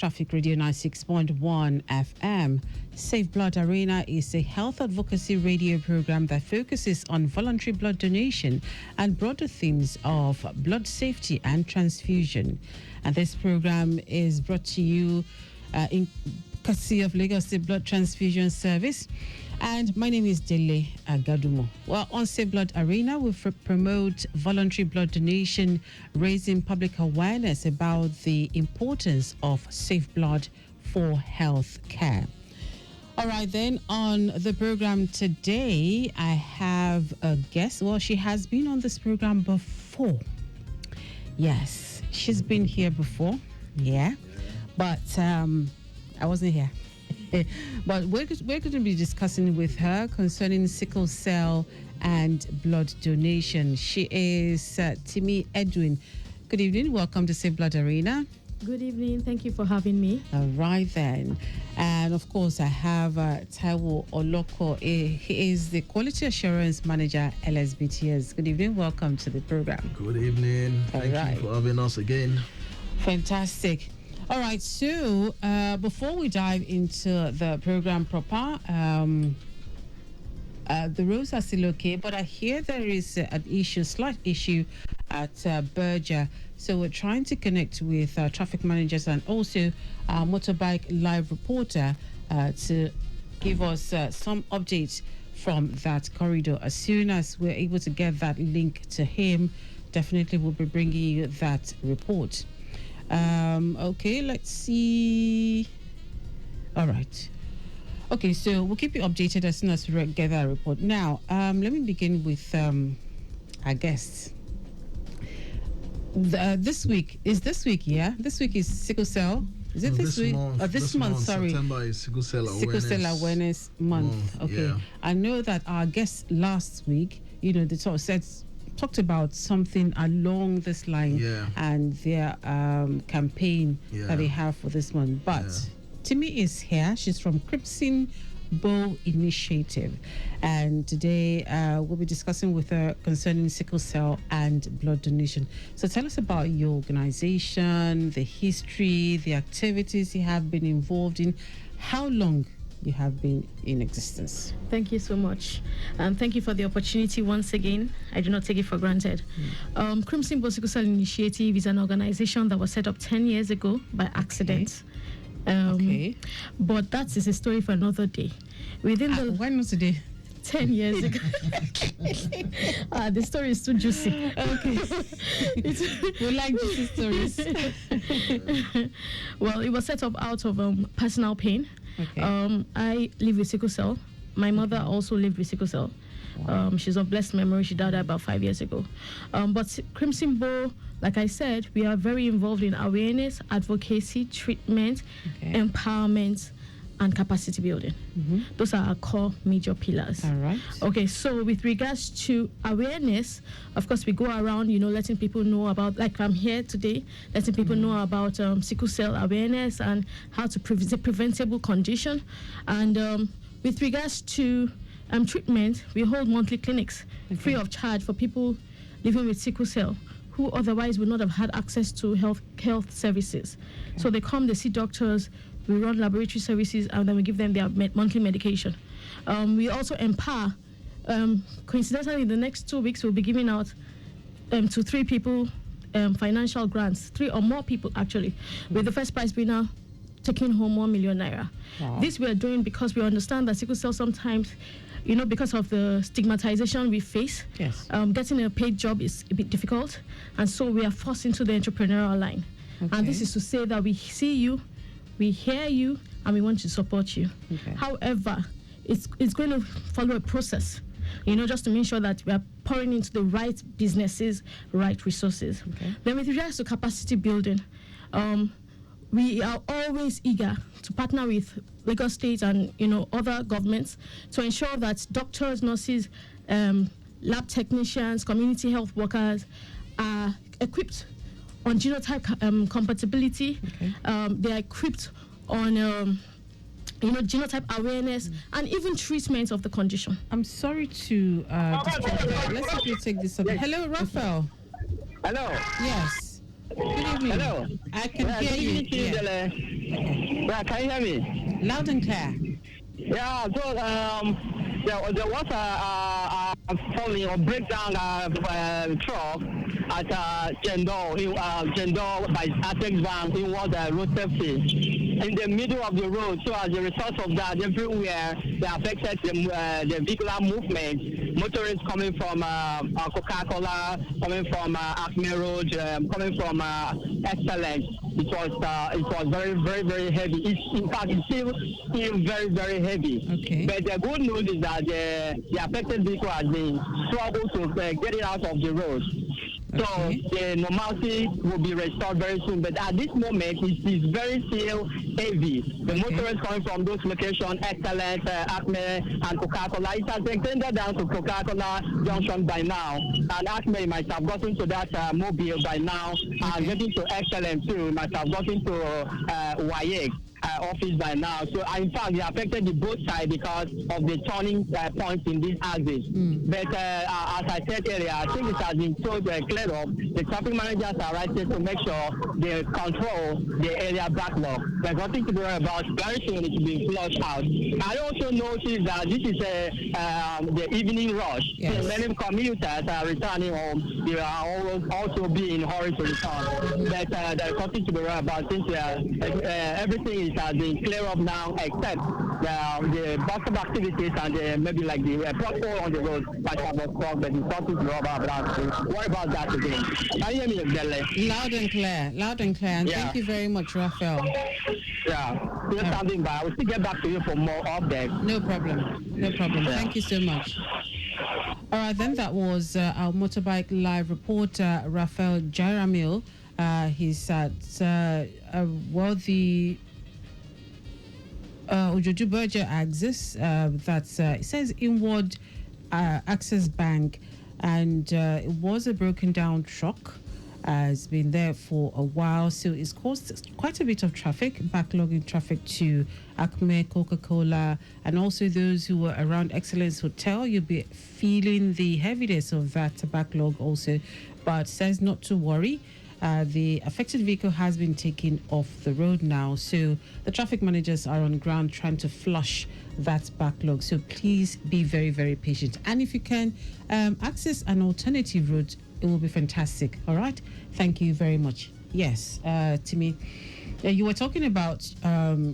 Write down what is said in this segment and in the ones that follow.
Traffic Radio 96.1 FM. Safe Blood Arena is a health advocacy radio program that focuses on voluntary blood donation and broader themes of blood safety and transfusion. And this program is brought to you in courtesy of Lagos State Blood Transfusion Service. And my name is Dele Agadumo. Well, on Safe Blood Arena, we promote voluntary blood donation, raising public awareness about the importance of safe blood for health care. All right, then, on the program today, I have a guest. Well, she has been on this program before. Yes, she's been here before. Yeah. But I wasn't here. But we're going to be discussing with her concerning sickle cell and blood donation. She is Timi Edwin. Good evening. Welcome to Safe Blood Arena. Good evening. Thank you for having me. All right, then. And, of course, I have Taiwo Oloko. He is the Quality Assurance Manager, LSBTS. Good evening. Welcome to the program. Good evening. Thank you for having us again. Fantastic. All right, so before we dive into the program proper, the roads are still okay, but I hear there is an issue, slight issue at Berger. So we're trying to connect with traffic managers and also motorbike live reporter to give us some updates from that corridor. As soon as we're able to get that link to him, definitely we'll be bringing you that report. Okay, let's see. All right. Okay, so we'll keep you updated as soon as we get that report. Now, let me begin with our guests. This week, yeah? This week is sickle cell. Is it this week? This month, sorry. September is Sickle Cell Awareness Month. Okay. Yeah. I know that our guests last week, they talked about something along this line and their campaign that they have for this month. But Timi is here. She's from Crimson Bow Initiative. And today we'll be discussing with her concerning sickle cell and blood donation. So tell us about your organization, the history, the activities you have been involved in, how long you have been in existence. Thank you so much. Thank you for the opportunity once again. I do not take it for granted. Crimson Bow Sickle Cell Initiative is an organization that was set up 10 years ago by accident. Okay. But that is a story for another day. Why not today? 10 years ago. The story is too juicy. Okay. We like juicy stories. Well, it was set up out of personal pain. Okay. I live with sickle cell. My mother also lived with sickle cell. Wow. She's of blessed memory. She died about 5 years ago. But Crimson Bow, like I said, we are very involved in awareness, advocacy, treatment, empowerment, and capacity building. Those are our core major pillars. All right. Okay, so with regards to awareness, of course, we go around, letting people know about, like I'm here today, letting people know about sickle cell awareness and how to it's a preventable condition. And with regards to treatment, we hold monthly clinics free of charge for people living with sickle cell who otherwise would not have had access to health services. So they come, they see doctors, we run laboratory services, and then we give them their monthly medication. We also empower. Coincidentally, in the next 2 weeks, we'll be giving out to 3 people financial grants, 3 or more people actually, with the first prize winner taking home 1 million naira. Wow. This we are doing because we understand that sickle cell sometimes, because of the stigmatization we face, getting a paid job is a bit difficult, and so we are forced into the entrepreneurial line. Okay. And this is to say that we see you, we hear you, and we want to support you. Okay. However, it's going to follow a process, just to make sure that we are pouring into the right businesses, right resources. Okay. Then with regards to capacity building, we are always eager to partner with Lagos State and other governments to ensure that doctors, nurses, lab technicians, community health workers are equipped on genotype compatibility. Okay. They are equipped on genotype awareness and even treatment of the condition. I'm sorry to disturb that. Let's quickly take this up. Hello, Raphael. Hello. Yes. Good evening. Hello. I can hear you. Yeah. Okay. Yeah, can you hear me? Loud and clear. Yeah, so there was a falling or breakdown truck at Jendo by Atex Bank in what road safety in the middle of the road. So as a result of that, everywhere they affected the vehicular movement. Motorists coming from Coca-Cola, coming from Acme Road, coming from Excellence. It was very, very, very heavy. In fact, it's still very, very heavy. Okay. But the good news is that the affected vehicle has been struggled to get it out of the road. So the normalcy will be restored very soon. But at this moment, it is very still heavy. The motorists coming from those locations, Excellence, Acme, and Coca-Cola, it has extended down to Coca-Cola Junction by now. And Acme might have gotten to that mobile by now. And getting to Excellence too, might have gotten to Wayek. Office by now. So in fact, they affected the both sides because of the turning points in these axes. But as I said earlier, I think it has been so cleared up. The traffic managers are right there to make sure they control the area backlog. There's nothing to worry about. Very soon it will be flushed out. I also noticed that this is the evening rush. Yes. So many commuters are returning home. They are also be in a hurry to return. But there's nothing to worry about since everything has been cleared up now, except the bus activities and maybe like the pothole on the road might have a but it's nothing to worry about. So worry about that again. Can you hear me, Dele? Loud and clear. Loud and clear. And thank you very much, Raphael. Yeah. Still standing by. I will still get back to you for more updates. No problem. No problem. Yeah. Thank you so much. All right, then that was our motorbike live reporter, Raphael Jaramil. He's at the Ojoju Berger axis. It says inward Access Bank, and it was a broken down truck. It's been there for a while, so it's caused quite a bit of traffic, backlogging traffic to Acme, Coca-Cola, and also those who were around Excellence Hotel. You'll be feeling the heaviness of that backlog also, but says not to worry. The affected vehicle has been taken off the road now, so the traffic managers are on ground trying to flush that backlog. So please be very, very patient. And if you can access an alternative route, it will be fantastic. All right. Thank you very much. Yes, Timi, you were talking about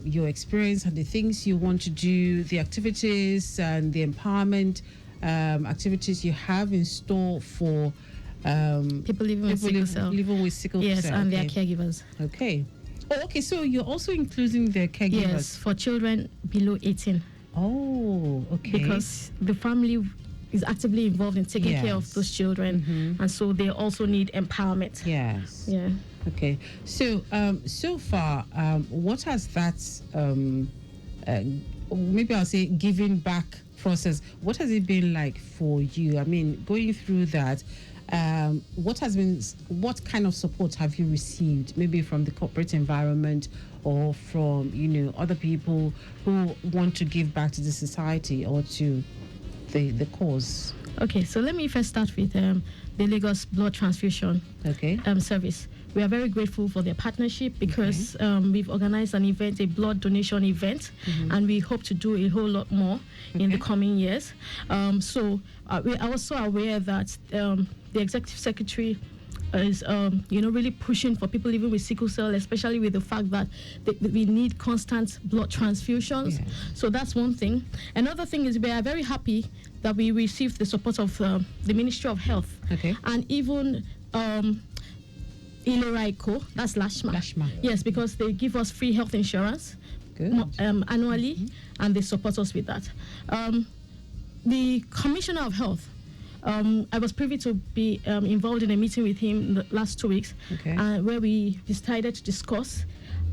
your experience and the things you want to do, the activities and the empowerment activities you have in store for people living with sickle cell. Living with sickle cell. Yes, and their caregivers. Okay. Oh, okay. So you're also including their caregivers? Yes, for children below 18. Oh, okay. Because the family is actively involved in taking care of those children, and so they also need empowerment. Yes. Yeah. Okay. So, so far, what has that, maybe I'll say, giving back process, what has it been like for you? I mean, going through that, what kind of support have you received, maybe from the corporate environment or from, other people who want to give back to the society or to the cause? Okay, so let me first start with the Lagos Blood Transfusion service. We are very grateful for their partnership because we've organized an event, a blood donation event, and we hope to do a whole lot more in the coming years. So we are also aware that the executive secretary is, really pushing for people living with sickle cell, especially with the fact that we need constant blood transfusions. Yes. So that's one thing. Another thing is we are very happy that we received the support of the Ministry of Health. Okay. And even Iloraiko, that's Lashma. Yes, because they give us free health insurance annually, and they support us with that. The Commissioner of Health, I was privy to be involved in a meeting with him the last 2 weeks, where we decided to discuss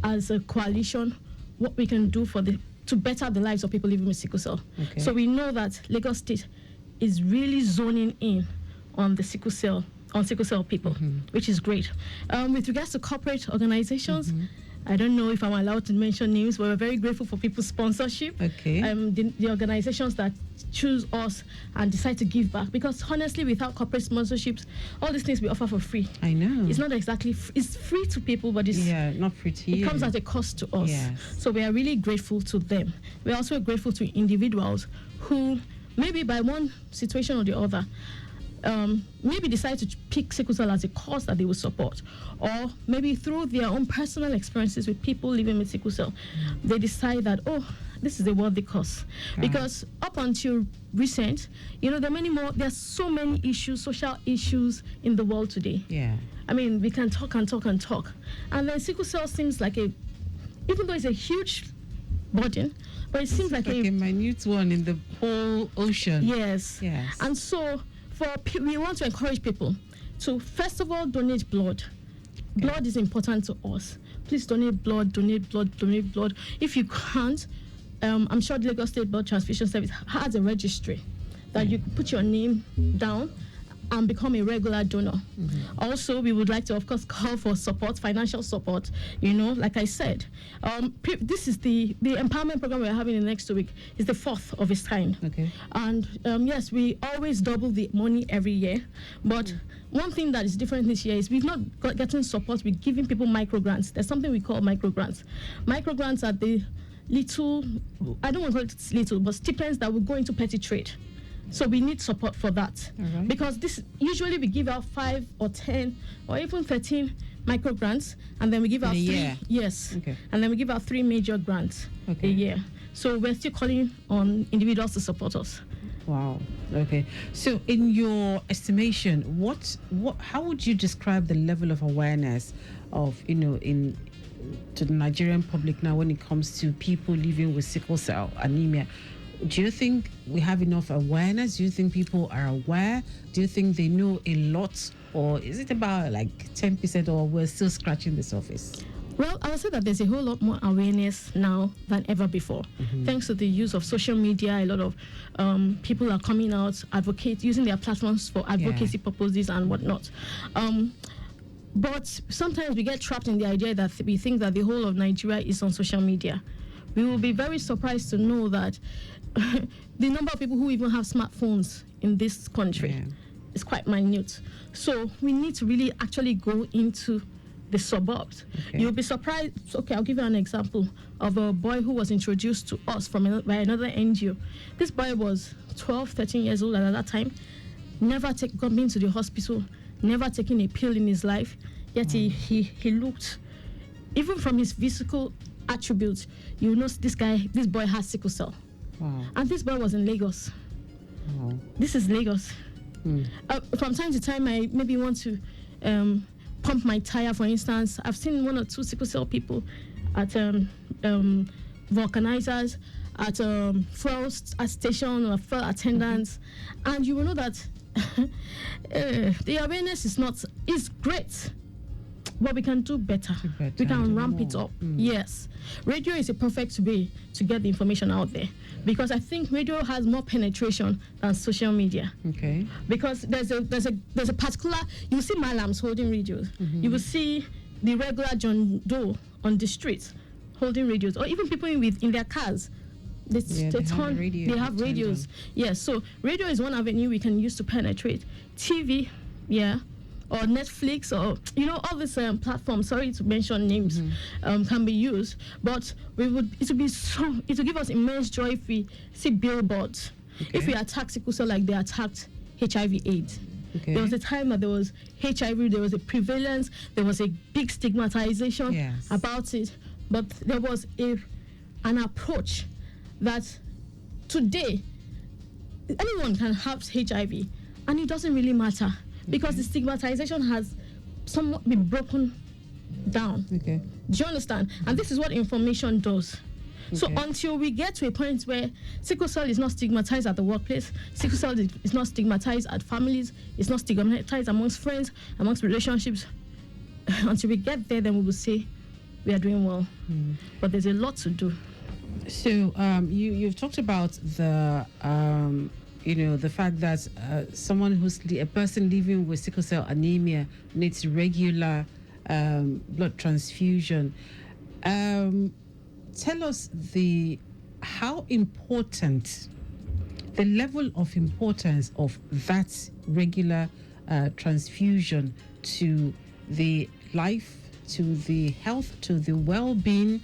as a coalition what we can do to better the lives of people living with sickle cell. Okay. So we know that Lagos State is really zoning in on the sickle cell people, which is great. With regards to corporate organizations, I don't know if I'm allowed to mention names, but we're very grateful for people's sponsorship. Okay. The organizations that choose us and decide to give back. Because honestly, without corporate sponsorships, all these things we offer for free. I know. It's not exactly, it's free to people, but it's not free to you. It comes at a cost to us. Yes. So we are really grateful to them. We're also grateful to individuals who maybe by one situation or the other, maybe decide to pick sickle cell as a cause that they will support, or maybe through their own personal experiences with people living with sickle cell, they decide that, oh, this is a worthy cause. Because up until recent, there are many more. There are so many issues, social issues in the world today. Yeah. I mean, we can talk and talk and talk, and then sickle cell seems like even though it's a huge burden, but it seems like a minute one in the whole ocean. Yes. And so we want to encourage people to first of all donate blood. Blood is important to us. Please donate blood. If you can't, I'm sure the Lagos State Blood Transfusion Service has a registry that you put your name down and become a regular donor. Also, we would like to, of course, call for support, financial support. Like I said, this is the empowerment program we're having in the next 2 weeks. Is the 4th of its kind. Okay. And yes, we always double the money every year. But one thing that is different this year is we've not gotten support. We're giving people micro grants. There's something we call micro grants. Micro grants are the little, I don't want to call it little, but stipends that will go into petty trade. So we need support for that. Because usually we give out 5 or 10 or even 13 micro grants, and then we give out 3 year. Yes. Okay. And then we give out 3 major grants a year. So we're still calling on individuals to support us. Wow. Okay. So in your estimation, how would you describe the level of awareness of, to the Nigerian public now when it comes to people living with sickle cell anemia? Do you think we have enough awareness? Do you think people are aware? Do you think they know a lot? Or is it about like 10%, or we're still scratching the surface? Well, I would say that there's a whole lot more awareness now than ever before. Thanks to the use of social media, a lot of people are coming out, using their platforms for advocacy purposes and whatnot. But sometimes we get trapped in the idea that we think that the whole of Nigeria is on social media. We will be very surprised to know that the number of people who even have smartphones in this country is quite minute. So we need to really actually go into the suburbs. You'll be surprised. Okay, I'll give you an example of a boy who was introduced to us by another NGO. This boy was 12, 13 years old at that time, never been to the hospital, never taken a pill in his life, yet he looked, even from his physical attributes, this boy has sickle cell. Wow. And this boy was in Lagos. Wow. This is Lagos. From time to time, I maybe want to pump my tire, for instance. I've seen 1 or 2 sickle cell people at vulcanizers, at fuel station or fuel attendants, and you will know that the awareness is great. But we can do better. We can ramp it up. Yes. Radio is a perfect way to get the information out there, because I think radio has more penetration than social media. Okay. Because there's a particular, you will see malams holding radios. You will see the regular John Doe on the streets holding radios, or even people in their cars. They have radios. Yes. So radio is one avenue we can use to penetrate. TV, or Netflix, or all these platforms. Sorry to mention names, can be used, but it will give us immense joy if we see billboards. If we attack sickle cell like they attacked HIV/AIDS. There was a time that there was HIV, there was a prevalence, there was a big stigmatization about it, but there was an approach that today anyone can have HIV, and it doesn't really matter. Because the stigmatization has somewhat been broken down. Do you understand? And this is what information does. So until we get to a point where sickle cell is not stigmatized at the workplace, sickle cell is not stigmatized at families, it's not stigmatized amongst friends, amongst relationships, until we get there, then we will say we are doing well. But there's a lot to do. So you've talked about the the fact that a person living with sickle cell anemia needs regular blood transfusion. Tell us how important, the level of importance of that regular transfusion to the life, to the health, to the well-being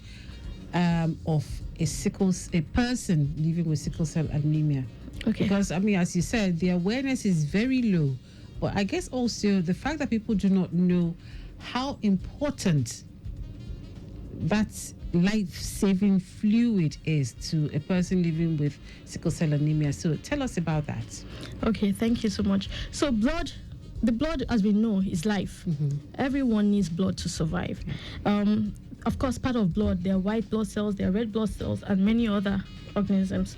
of a person living with sickle cell anemia. Okay. Because, I mean, as you said, the awareness is very low. But I guess also the fact that people do not know how important that life-saving fluid is to a person living with sickle cell anemia. So tell us about that. Okay, thank you so much. So the blood, as we know, is life. Mm-hmm. Everyone needs blood to survive. Of course, part of blood, there are white blood cells, there are red blood cells, and many other organisms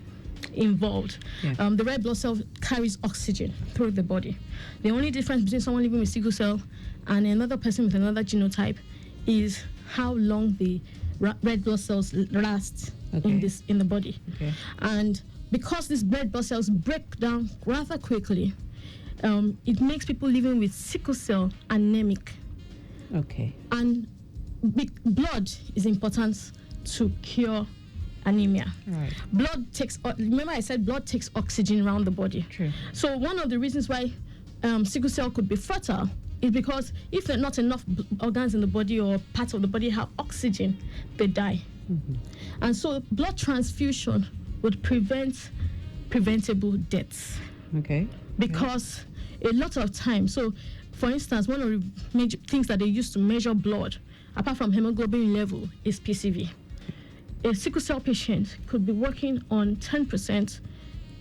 involved. Yeah. The red blood cell carries oxygen through the body. The only difference between someone living with sickle cell and another person with another genotype is how long the red blood cells last in the body. Okay. And because these red blood cells break down rather quickly, it makes people living with sickle cell anemic. Okay. And blood is important to cure anemia. Right. Remember I said blood takes oxygen around the body. True. So one of the reasons why sickle cell could be fertile is because if there are not enough organs in the body or parts of the body have oxygen, they die. Mm-hmm. And so blood transfusion would prevent preventable deaths. Okay. Because a lot of times, so for instance, one of the major things that they use to measure blood, apart from hemoglobin level, is PCV. A sickle cell patient could be working on 10%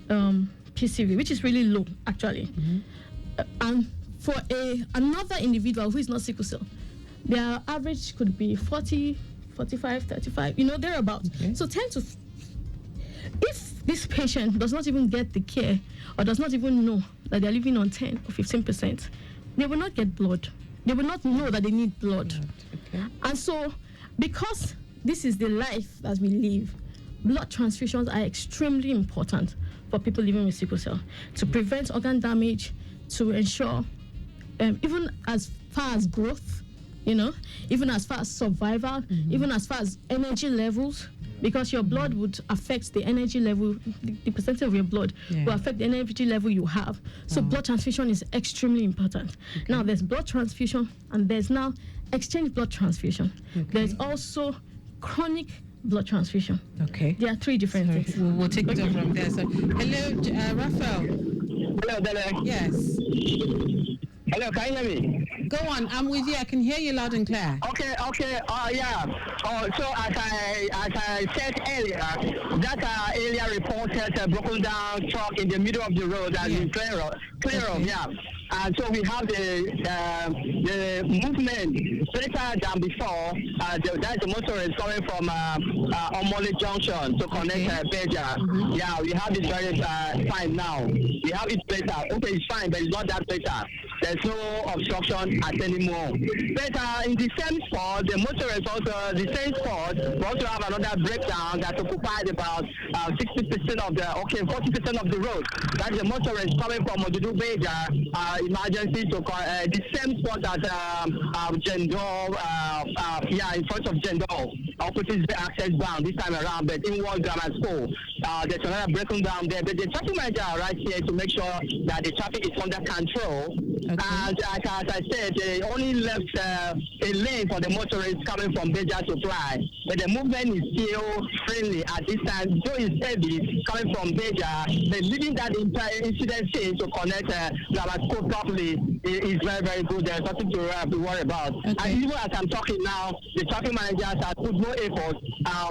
PCV, which is really low, actually. Mm-hmm. And for another individual who is not sickle cell, their average could be 40, 45, 35, thereabout. Okay. So if this patient does not even get the care or does not even know that they're living on 10 or 15%, they will not get blood. They will not know that they need blood. Okay. And so, because this is the life that we live, blood transfusions are extremely important for people living with sickle cell to prevent organ damage, to ensure, even as far as growth, even as far as survival, even as far as energy levels, because your blood would affect the energy level, the percentage of your blood will affect the energy level you have. So blood transfusion is extremely important. Okay. Now, there's blood transfusion and there's now exchange blood transfusion. Okay. There's also chronic blood transfusion. Okay. There are three different things. We'll take it on from there. So, hello, Raphael. Hello, Dele. Yes. Hello, can you hear me? Go on, I'm with you. I can hear you loud and clear. Okay. Yeah. So as I said earlier, that earlier reported broken down truck in the middle of the road has been clear of. Yeah. And so we have the movement better than before. That's the motorist coming from Omole Junction to connect Beja. Mm-hmm. Yeah, we have it very fine now. We have it better. Okay, it's fine, but it's not that better. There's no obstruction at anymore. But in the same spot, the motorist also, the same spot, we also have another breakdown that occupied about 60% of 40% of the road. That's the motorist coming from Odudu Beja, emergency to the same spot at Jendo, in front of Jendo, opposite the access bound this time around, but in one grammar school. There's another breaking down there, but the traffic manager are right here to make sure that the traffic is under control. Okay. And as I said, they only left a lane for the motorists coming from Beja to fly, but the movement is still friendly at this time. Though it's heavy coming from Beja, but leaving that entire incident scene to connect grammar school properly is very, very good. There's nothing to worry about. Okay. And even as I'm talking now, the traffic managers have put no effort.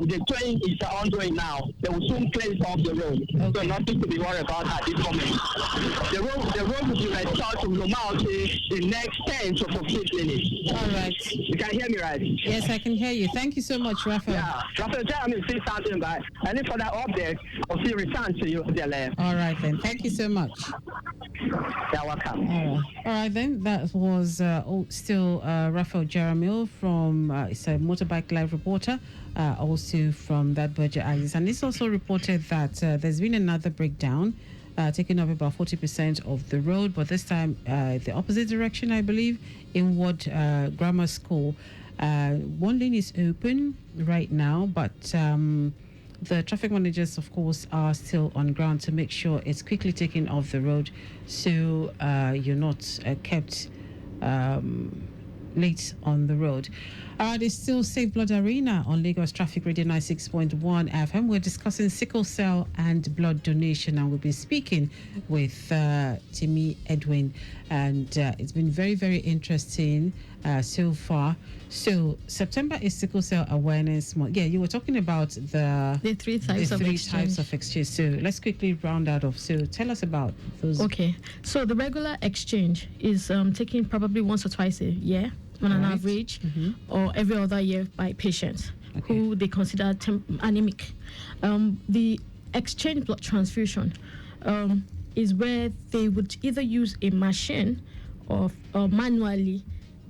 The train is ongoing now. They will soon clear it off the road. Okay. So nothing to be worried about at this moment. The road will be restored to normality in next 10 to 15 minutes. All right. You can hear me, right? Yes, I can hear you. Thank you so much, Raphael. Yeah. Raphael, tell me see something, but any further updates, I'll see return to you, Dele. All right, then. Thank you so much. You're welcome. All right, then. That was still Raphael Jaramil from, it's a Motorbike Live reporter, also from that budget axis. And it's also reported that there's been another breakdown, taking up about 40% of the road, but this time the opposite direction, I believe, in Ward Grammar School. One lane is open right now, but the traffic managers, of course, are still on ground to make sure it's quickly taken off the road, so you're not kept late on the road. It's still Safe Blood Arena on Lagos Traffic Radio 96.1 FM. We're discussing sickle cell and blood donation, and we'll be speaking with Timi, Edwin, and it's been very, very interesting so far. So September is Sickle Cell Awareness Month. Yeah, you were talking about the three types of exchange. So let's quickly round that off. So tell us about those. Okay, so the regular exchange is taken probably once or twice a year on an average, or every other year by patients who they consider anemic. The exchange blood transfusion is where they would either use a machine or manually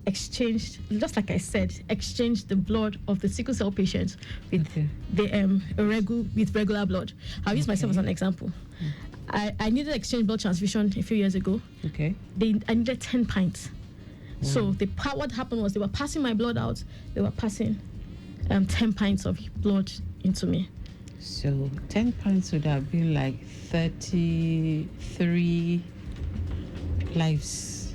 exchange, just like I said, exchange the blood of the sickle cell patients with with regular blood. I'll use myself as an example. I needed exchange blood transfusion a few years ago. Okay. I needed 10 pints. So what happened was they were passing my blood out. They were passing 10 pints of blood into me. So 10 pints would have been like 33 lives.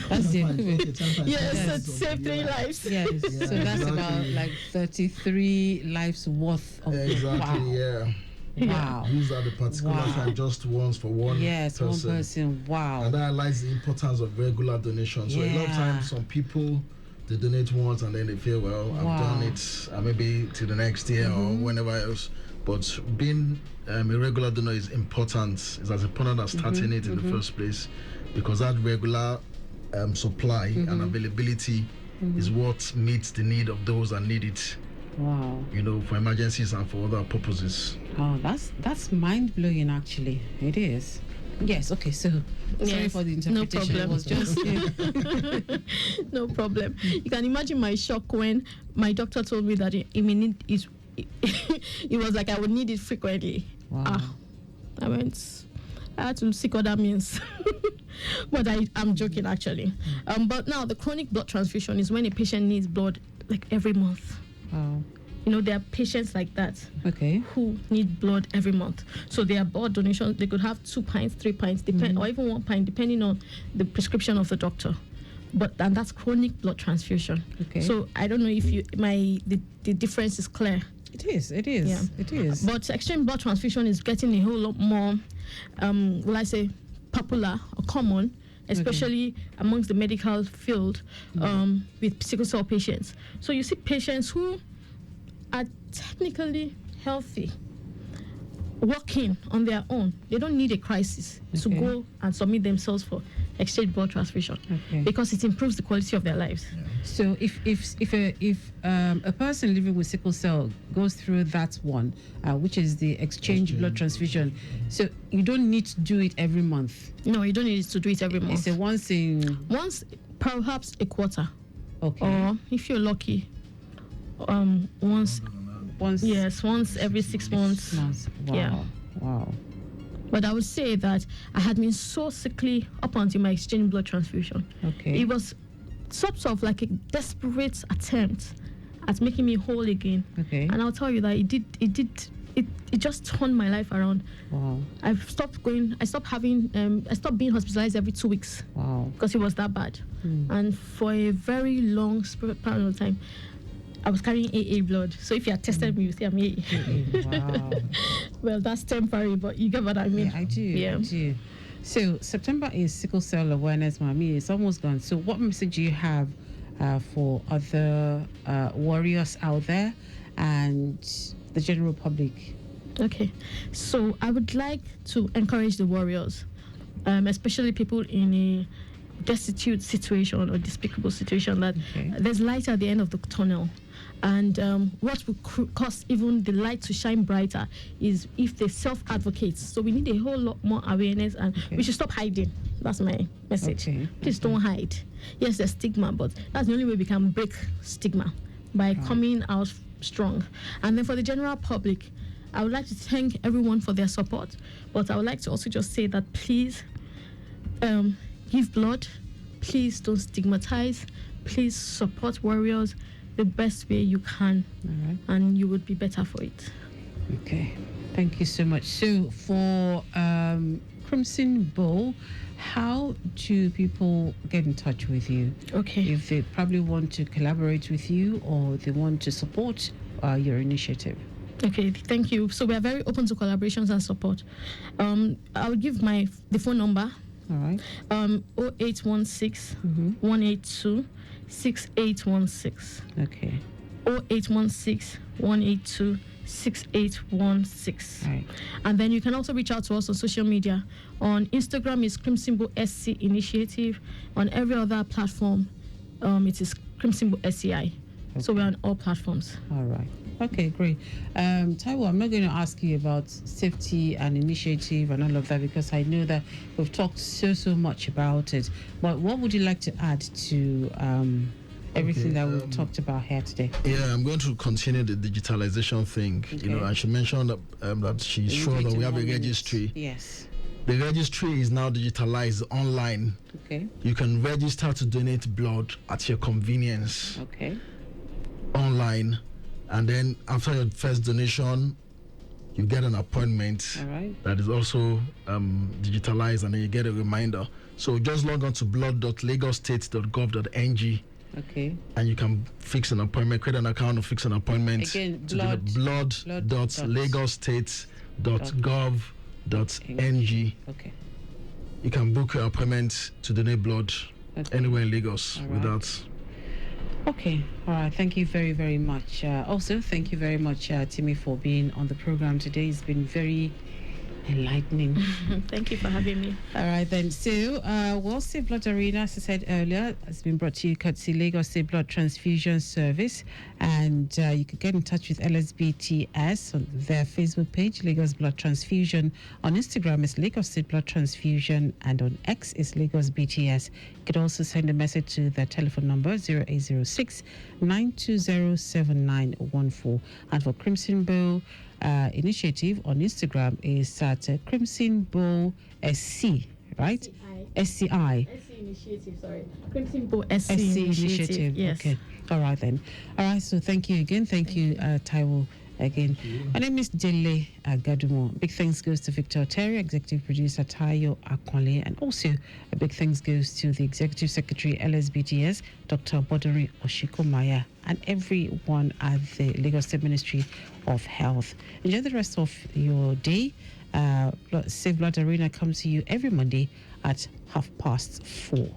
That's the equivalent. Yes, so save 3 lives. Yes, so that's about like 33 lives worth of blood. Exactly, Wow. Use at the particular time just once for one person. One person. Wow. And that highlights the importance of regular donation. So a lot of times some people, they donate once and then they feel, well, I've done it maybe to the next year or whenever else. But being a regular donor is important. It's as important as starting it in the first place, because that regular supply and availability is what meets the need of those that need it. Wow. You know, for emergencies and for other purposes. Oh, that's mind-blowing, actually. It is. Yes, okay, so sorry for the interpretation. No problem. It was just no problem. You can imagine my shock when my doctor told me that it was like I would need it frequently. Wow. I had to seek other means. But I'm joking, actually. But now the chronic blood transfusion is when a patient needs blood like every month. Wow. You know, there are patients like that who need blood every month. So their blood donations, they could have 2 pints, 3 pints, or even 1 pint, depending on the prescription of the doctor. And that's chronic blood transfusion. Okay. So I don't know if the difference is clear. It is. It is. But exchange blood transfusion is getting a whole lot more, popular or common, especially amongst the medical field with sickle cell patients. So you see patients who are technically healthy, working on their own. They don't need a crisis to go and submit themselves for exchange blood transfusion because it improves the quality of their lives. So if a person living with sickle cell goes through that one, which is the exchange blood transfusion, so you don't need to do it every month. No, you don't need to do it every month. It's a once perhaps a quarter. Okay. Or if you're lucky, once every 6 months. Wow. Yeah. Wow. But I would say that I had been so sickly up until my exchange blood transfusion. Okay. It was sort of like a desperate attempt at making me whole again. Okay. And I'll tell you that it just turned my life around. Wow. I stopped being hospitalized every 2 weeks. Wow. Because it was that bad. And for a very long period of time, I was carrying AA blood. So if you had tested me, you see I'm AA. Wow. Well, that's temporary, but you get what I mean. Yeah, I do. So September is Sickle Cell Awareness Month. It's almost gone. So what message do you have for other warriors out there and the general public? Okay. So I would like to encourage the warriors, especially people in a destitute situation or despicable situation, that there's light at the end of the tunnel. And what will cause even the light to shine brighter is if they self-advocate. So we need a whole lot more awareness, and we should stop hiding. That's my message. Please don't hide. Yes, there's stigma, but that's the only way we can break stigma, by coming out strong. And then for the general public, I would like to thank everyone for their support, but I would like to also just say that please give blood. Please don't stigmatize. please support warriors the best way you can, and you would be better for it. Okay, thank you so much. So for Crimson Bowl, how do people get in touch with you? Okay. If they probably want to collaborate with you or they want to support your initiative. Okay, thank you. So we are very open to collaborations and support. I'll give the phone number. All right. 0816 182 6816. Okay. 0816 182 6816. Right. And then you can also reach out to us on social media. On Instagram is Crimson Bowl SC Initiative. On every other platform, it is Crimson Bowl SCI. Okay. So we're on all platforms. All right. Okay, great. Taiwo, I'm not going to ask you about safety and initiative and all of that because I know that we've talked so much about it. But what would you like to add to everything that we've talked about here today? Yeah, I'm going to continue the digitalization thing. Okay. You know, I should mention that she's sure that we have a registry. Yes. The registry is now digitalized online. Okay. You can register to donate blood at your convenience. Okay. Online. And then after your first donation, you get an appointment. All right. That is also digitalized, and then you get a reminder. So just log on to blood.lagostate.gov.ng. Okay. And you can fix an appointment, create an account or fix an appointment. Again, blood.lagostate.gov.ng. Okay. You can book your appointment to donate blood anywhere in Lagos without. Okay. All right. Thank you very, very much. Also, thank you very much, Timi, for being on the program today. It's been very enlightening. Thank you for having me. All right, then. So, Safe Blood Arena, as I said earlier, has been brought to you courtesy Lagos State Blood Transfusion Service. And you can get in touch with LSBTS on their Facebook page, Lagos Blood Transfusion. On Instagram, it's Lagos State Blood Transfusion. And on X, it's Lagos BTS. You could also send a message to the telephone number 0806 920 7914. And for Crimson Bowl initiative on Instagram is at Crimson Bowl SC, right? SCI. SC Initiative, sorry. Crimson Bowl SC Initiative. Yes. Okay. All right then. All right. So thank you again. Thank you, Taiwo. Again, my name is Dele Agadumo. Big thanks goes to Victor Terry, executive producer Tayo Akwale, and also a big thanks goes to the executive secretary LSBTS, Dr. Bodori Oshikomaya, and everyone at the Lagos State Ministry of Health. Enjoy the rest of your day. Safe Blood Arena comes to you every Monday at 4:30.